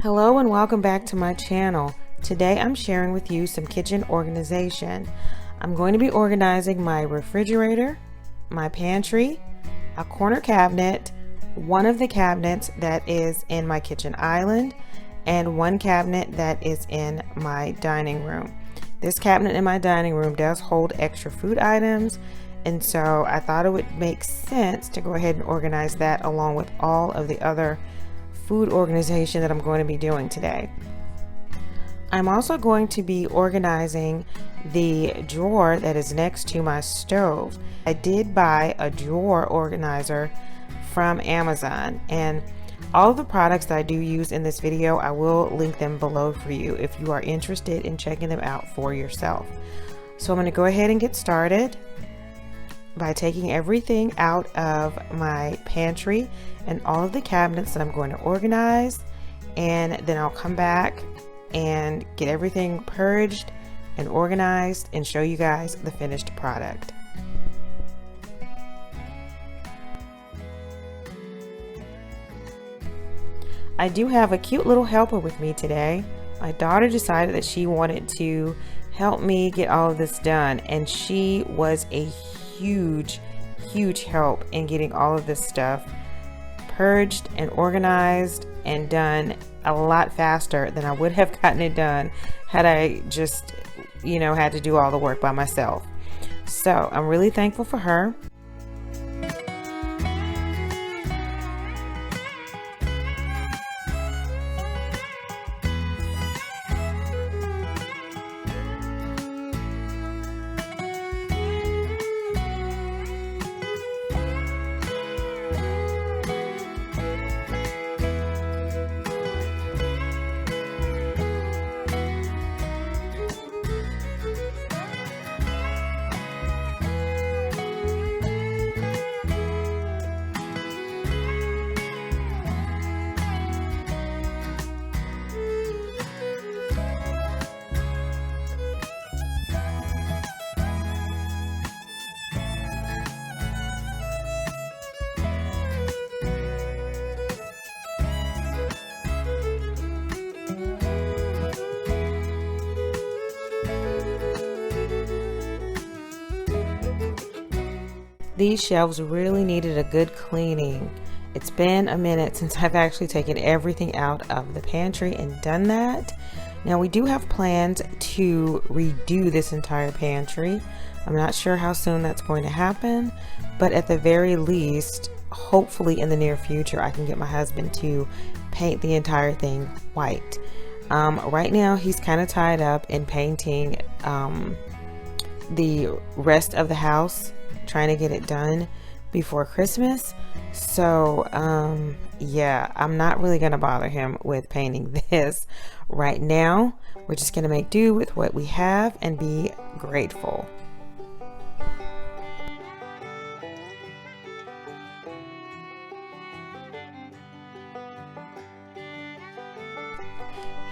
Hello and welcome back to my channel. Today I'm sharing with you some kitchen organization. I'm going to be organizing my refrigerator, my pantry, a corner cabinet, one of the cabinets that is in my kitchen island, and one cabinet that is in my dining room. This cabinet in my dining room does hold extra food items, and so I thought it would make sense to go ahead and organize that along with all of the other food organization that I'm going to be doing today. I'm also going to be organizing the drawer that is next to my stove. I did buy a drawer organizer from Amazon, and all of the products that I do use in this video, I will link them below for you if you are interested in checking them out for yourself. So I'm going to go ahead and get started by taking everything out of my pantry and all of the cabinets that I'm going to organize, and then I'll come back and get everything purged and organized and show you guys the finished product. I do have a cute little helper with me today. My daughter decided that she wanted to help me get all of this done, and she was a huge help in getting all of this stuff purged and organized and done a lot faster than I would have gotten it done had I just, had to do all the work by myself. So I'm really thankful for her. These shelves really needed a good cleaning. It's been a minute since I've actually taken everything out of the pantry and done that. Now we do have plans to redo this entire pantry. I'm not sure how soon that's going to happen, but at the very least, hopefully in the near future, I can get my husband to paint the entire thing white. Right now he's kind of tied up in painting the rest of the house, trying to get it done before Christmas. So yeah, I'm not really gonna bother him with painting this right now. We're just gonna make do with what we have and be grateful.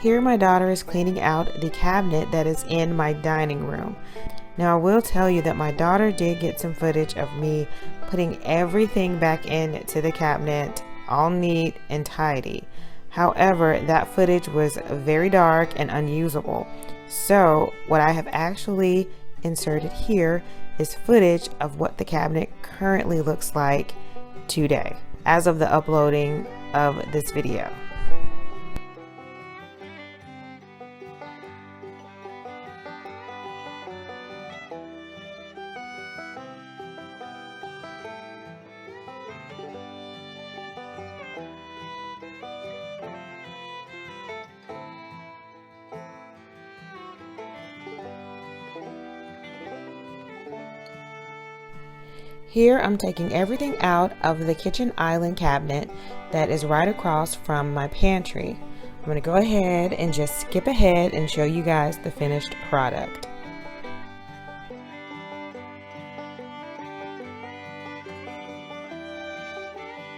Here my daughter is cleaning out the cabinet that is in my dining room. Now I will tell you that my daughter did get some footage of me putting everything back into the cabinet all neat and tidy. However, that footage was very dark and unusable. So what I have actually inserted here is footage of what the cabinet currently looks like today, as of the uploading of this video. Here I'm taking everything out of the kitchen island cabinet that is right across from my pantry. I'm going to go ahead and just skip ahead and show you guys the finished product.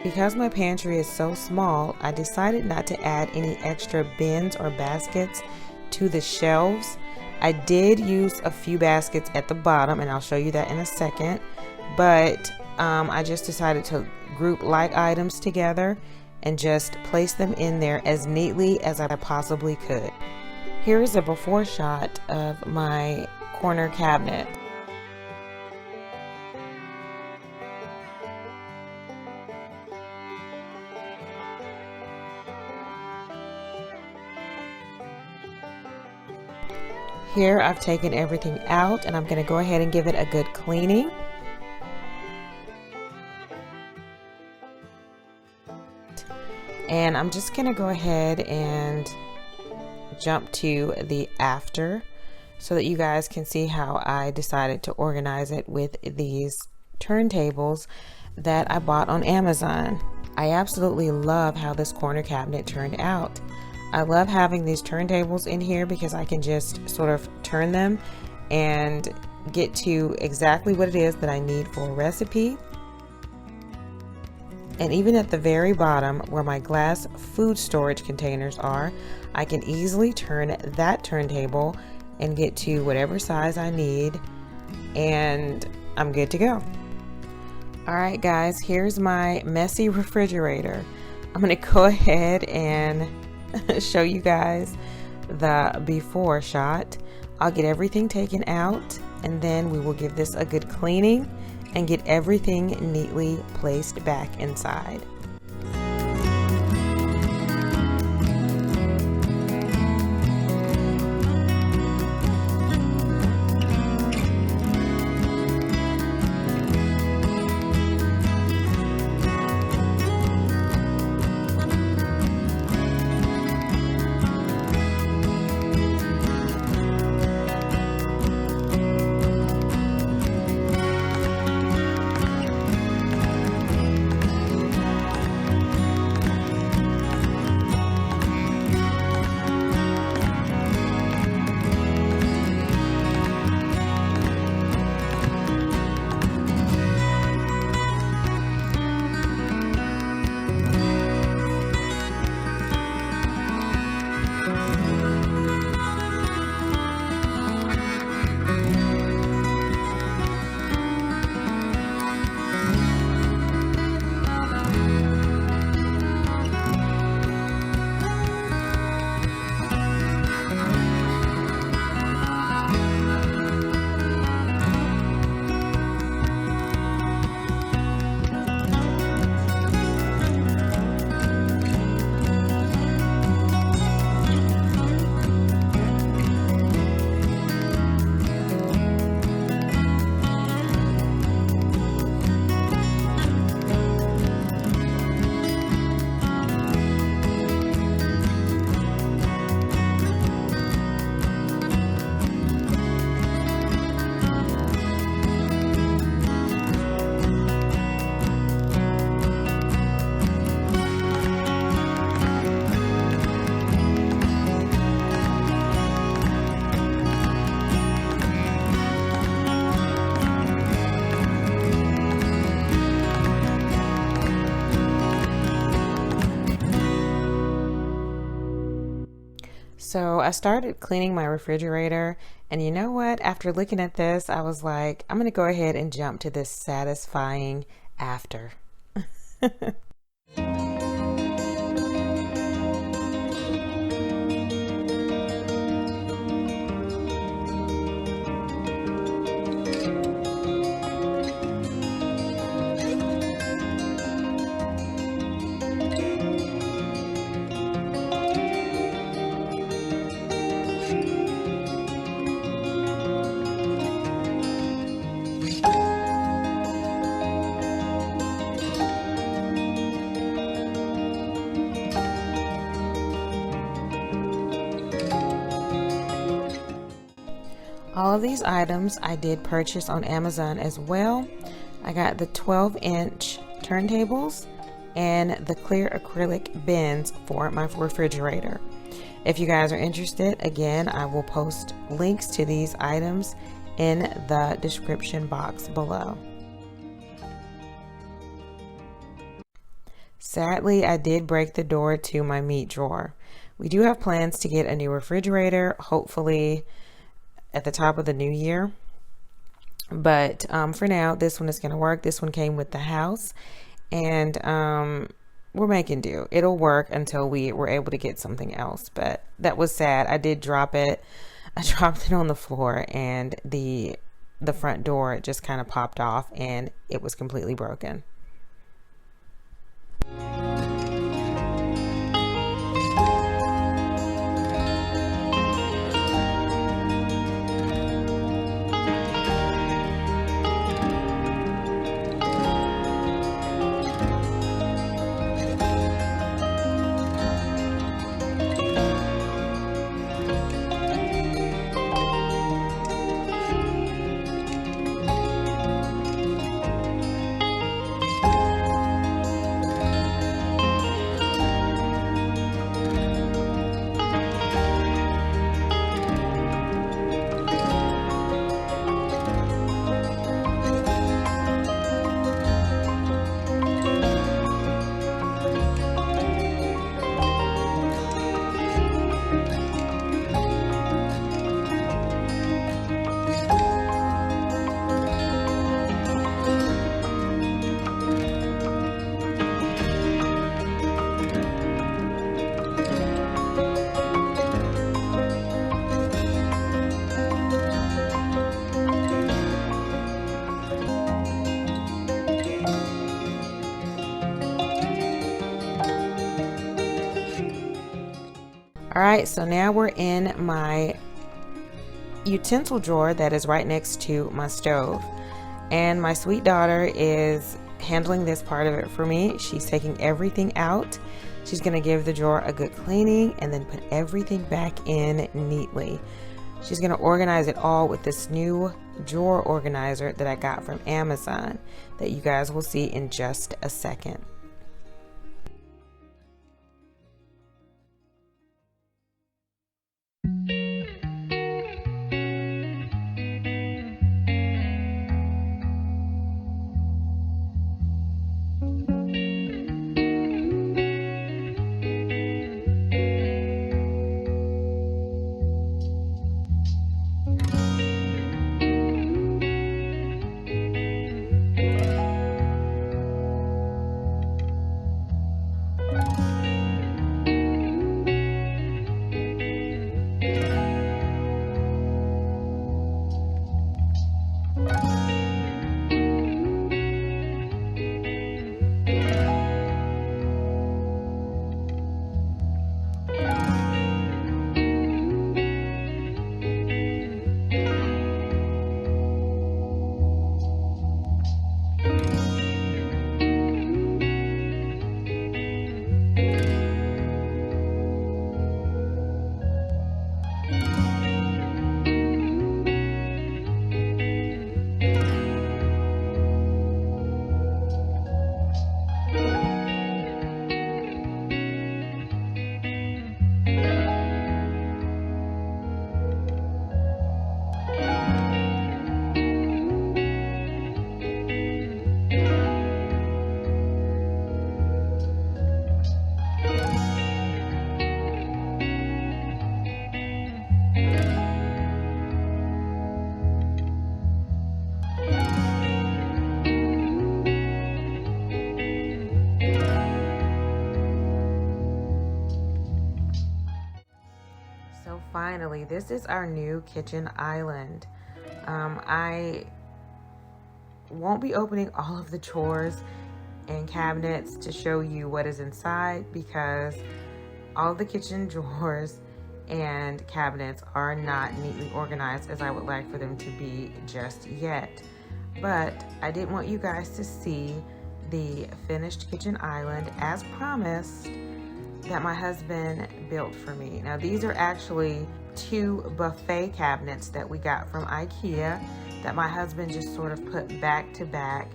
Because my pantry is so small, I decided not to add any extra bins or baskets to the shelves. I did use a few baskets at the bottom, and I'll show you that in a second. But I just decided to group like items together and just place them in there as neatly as I possibly could. Here is a before shot of my corner cabinet. Here I've taken everything out and I'm going to go ahead and give it a good cleaning. And I'm just going to go ahead and jump to the after so that you guys can see how I decided to organize it with these turntables that I bought on Amazon. I absolutely love how this corner cabinet turned out. I love having these turntables in here because I can just sort of turn them and get to exactly what it is that I need for a recipe. And even at the very bottom where my glass food storage containers are, I can easily turn that turntable and get to whatever size I need, and I'm good to go. Alright guys, here's my messy refrigerator. I'm going to go ahead and show you guys the before shot. I'll get everything taken out and then we will give this a good cleaning and get everything neatly placed back inside. So I started cleaning my refrigerator, and you know what? After looking at this, I was like, I'm going to go ahead and jump to this satisfying after. All of these items I did purchase on Amazon as well. I got the 12-inch turntables and the clear acrylic bins for my refrigerator. If you guys are interested, again, I will post links to these items in the description box below. Sadly, I did break the door to my meat drawer. We do have plans to get a new refrigerator, hopefully at the top of the new year. But for now, this one is going to work. This one came with the house. And we're making do. It'll work until we were able to get something else. But that was sad. I did drop it. I dropped it on the floor, and the front door just kind of popped off, and it was completely broken. All right, so now we're in my utensil drawer that is right next to my stove, and my sweet daughter is handling this part of it for me. She's taking everything out. She's gonna give the drawer a good cleaning and then put everything back in neatly. She's gonna organize it all with this new drawer organizer that I got from Amazon that you guys will see in just a second. Finally, this is our new kitchen island. I won't be opening all of the drawers and cabinets to show you what is inside because all the kitchen drawers and cabinets are not neatly organized as I would like for them to be just yet. But I did want you guys to see the finished kitchen island as promised that my husband built for me. Now these are actually 2 buffet cabinets that we got from IKEA that my husband just sort of put back to back.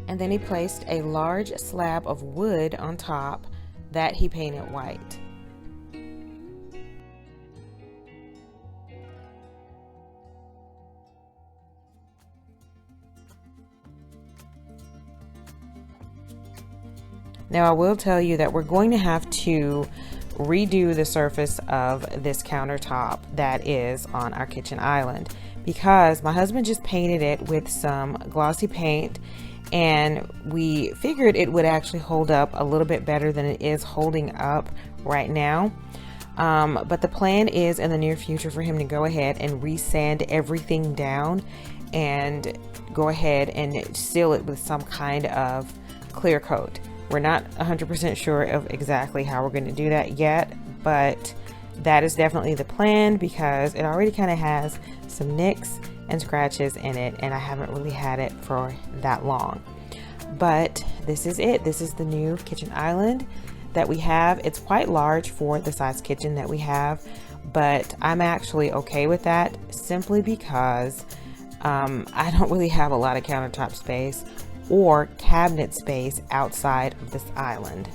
And then he placed a large slab of wood on top that he painted white. Now I will tell you that we're going to have to redo the surface of this countertop that is on our kitchen island because my husband just painted it with some glossy paint and we figured it would actually hold up a little bit better than it is holding up right now. But the plan is in the near future for him to go ahead and resand everything down and go ahead and seal it with some kind of clear coat. We're not 100% sure of exactly how we're going to do that yet, but that is definitely the plan because it already kind of has some nicks and scratches in it, and I haven't really had it for that long. But this is it. This is the new kitchen island that we have. It's quite large for the size kitchen that we have, but I'm actually okay with that simply because I don't really have a lot of countertop space or cabinet space outside of this island.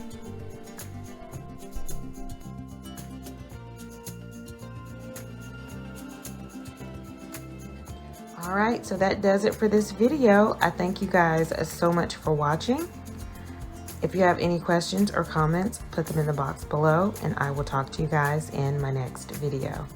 All right, so that does it for this video. I thank you guys so much for watching. If you have any questions or comments, put them in the box below, and I will talk to you guys in my next video.